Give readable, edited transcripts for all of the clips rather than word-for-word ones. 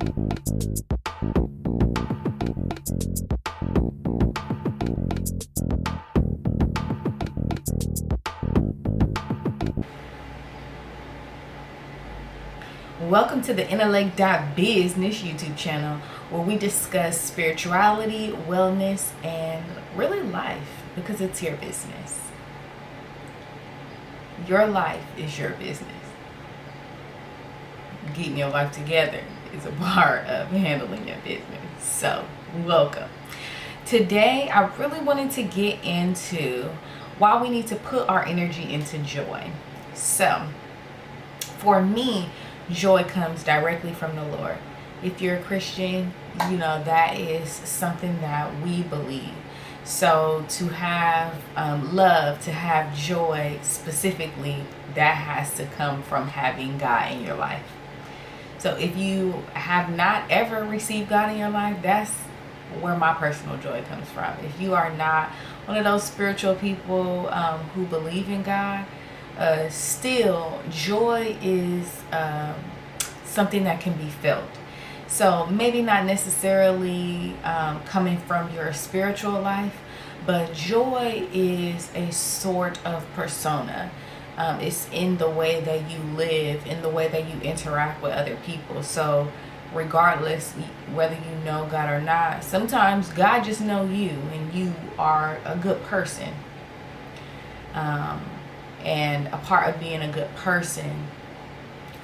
Welcome to the Intellect.Business YouTube channel, where we discuss spirituality, wellness, and really life, because it's your business. Your life is your business. Getting your life together is a part of handling your business. So, welcome. Today, I really wanted to get into why we need to put our energy into joy. So, for me, joy comes directly from the Lord. If you're a Christian, you know that is something that we believe. So to have love, to have joy specifically, that has to come from having God in your life. So if you have not ever received God in your life, that's where my personal joy comes from. If you are not one of those spiritual people who believe in God, still joy is something that can be felt. So maybe not necessarily coming from your spiritual life, but joy is a sort of persona. It's in the way that you live, in the way that you interact with other people. So regardless whether you know God or not, sometimes God just knows you and you are a good person. And a part of being a good person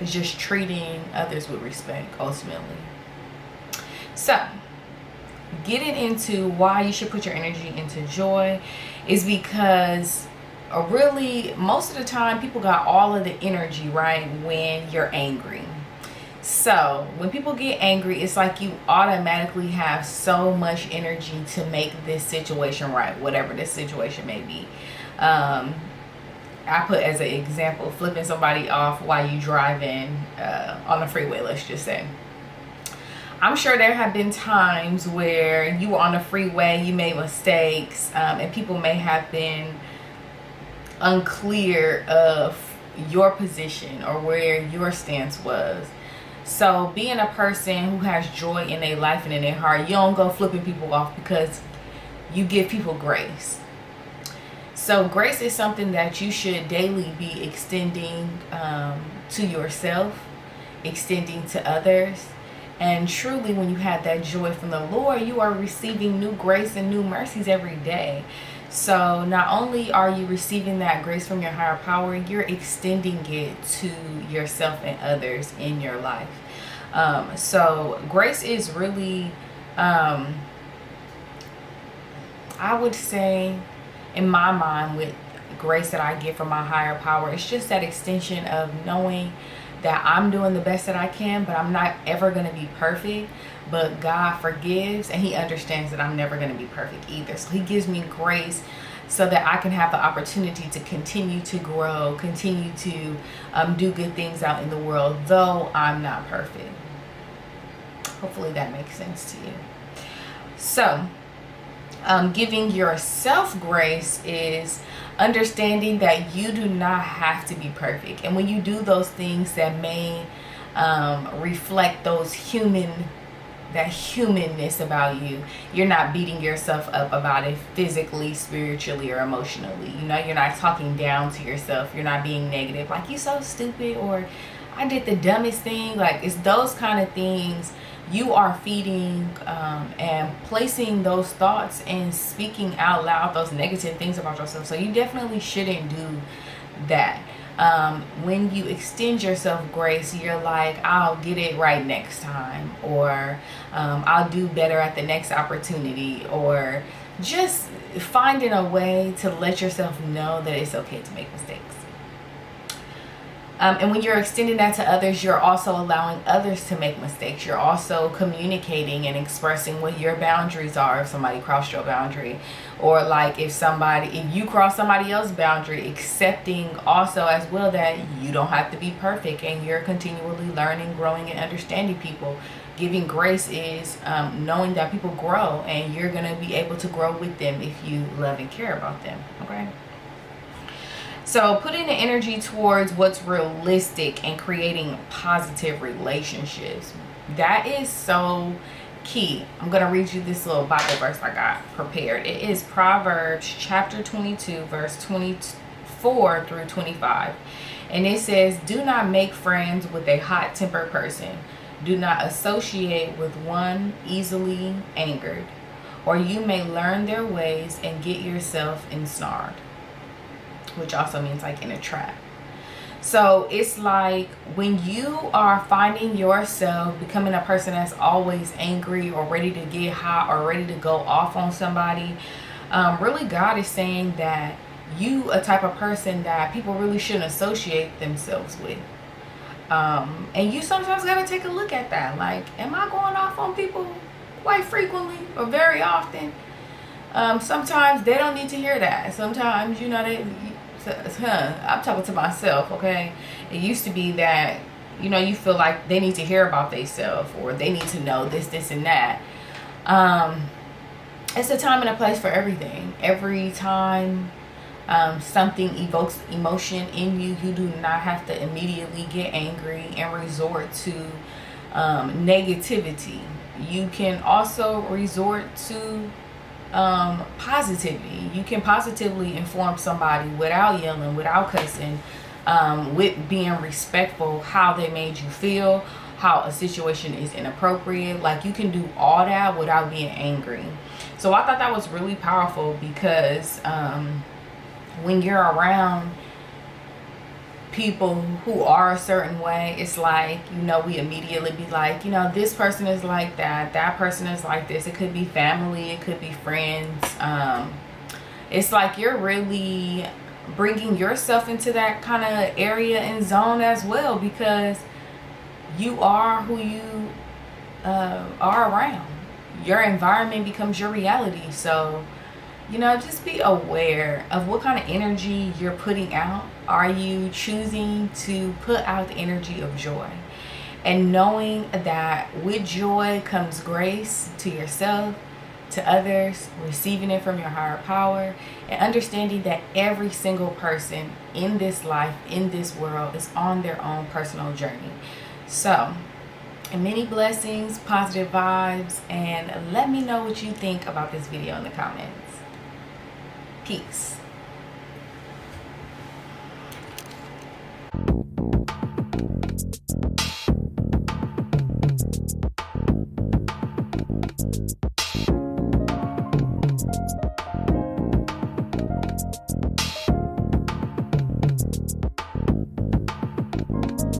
is just treating others with respect, ultimately. So, getting into why you should put your energy into joy is because really, most of the time, people got all of the energy, right, when you're angry. So, when people get angry, it's like you automatically have so much energy to make this situation right, whatever this situation may be. I put as an example, flipping somebody off while you driving on the freeway, let's just say. I'm sure there have been times where you were on the freeway, you made mistakes, and people may have been unclear of your position or where your stance was. So being a person who has joy in their life and in their heart, you don't go flipping people off, because you give people grace. So grace is something that you should daily be extending to yourself, extending to others. And truly, when you have that joy from the Lord, you are receiving new grace and new mercies every day. So not only are you receiving that grace from your higher power, you're extending it to yourself and others in your life. So grace is really, I would say, in my mind, with grace that I get from my higher power, it's just that extension of knowing that I'm doing the best that I can, but I'm not ever going to be perfect. But God forgives, and He understands that I'm never going to be perfect either. So He gives me grace so that I can have the opportunity to continue to grow, continue to do good things out in the world, though I'm not perfect. Hopefully that makes sense to you. So, giving yourself grace is understanding that you do not have to be perfect. And when you do those things that may reflect that humanness about you, you're not beating yourself up about it physically, spiritually, or emotionally. You know, you're not talking down to yourself. You're not being negative, like, you so stupid, or I did the dumbest thing. Like, it's those kind of things you are feeding and placing those thoughts and speaking out loud those negative things about yourself. So you definitely shouldn't do that. When you extend yourself grace, you're like, I'll get it right next time, or I'll do better at the next opportunity, or just finding a way to let yourself know that it's okay to make mistakes. And when you're extending that to others, you're also allowing others to make mistakes. You're also communicating and expressing what your boundaries are if somebody crossed your boundary. Or like if you cross somebody else's boundary, accepting also as well that you don't have to be perfect and you're continually learning, growing, and understanding people. Giving grace is knowing that people grow, and you're going to be able to grow with them if you love and care about them. Okay? So putting the energy towards what's realistic and creating positive relationships. That is so key. I'm going to read you this little Bible verse I got prepared. It is Proverbs chapter 22, verse 24 through 25. And it says, do not make friends with a hot-tempered person. Do not associate with one easily angered, or you may learn their ways and get yourself ensnared, which also means like in a trap. So it's like when you are finding yourself becoming a person that's always angry or ready to get hot or ready to go off on somebody, really God is saying that you a type of person that people really shouldn't associate themselves with. And you sometimes got to take a look at that. Like, am I going off on people quite frequently or very often? Sometimes they don't need to hear that. Sometimes, I'm talking to myself, okay? It used to be that, you feel like they need to hear about themselves or they need to know this, and that. It's a time and a place for everything. Every time something evokes emotion in you, you do not have to immediately get angry and resort to negativity. You can also resort to positivity. You can positively inform somebody without yelling, without cussing, with being respectful, how they made you feel, how a situation is inappropriate. Like, you can do all that without being angry. So I thought that was really powerful because when you're around people who are a certain way, it's like, we immediately be like, this person is like that person is like this. It could be family, it could be friends. It's like you're really bringing yourself into that kind of area and zone as well, because you are who you are around. Your environment becomes your reality. So just be aware of what kind of energy you're putting out. Are you choosing to put out the energy of joy? And knowing that with joy comes grace to yourself, to others, receiving it from your higher power, and understanding that every single person in this life, in this world, is on their own personal journey. So, many blessings, positive vibes, and let me know what you think about this video in the comments. Peace.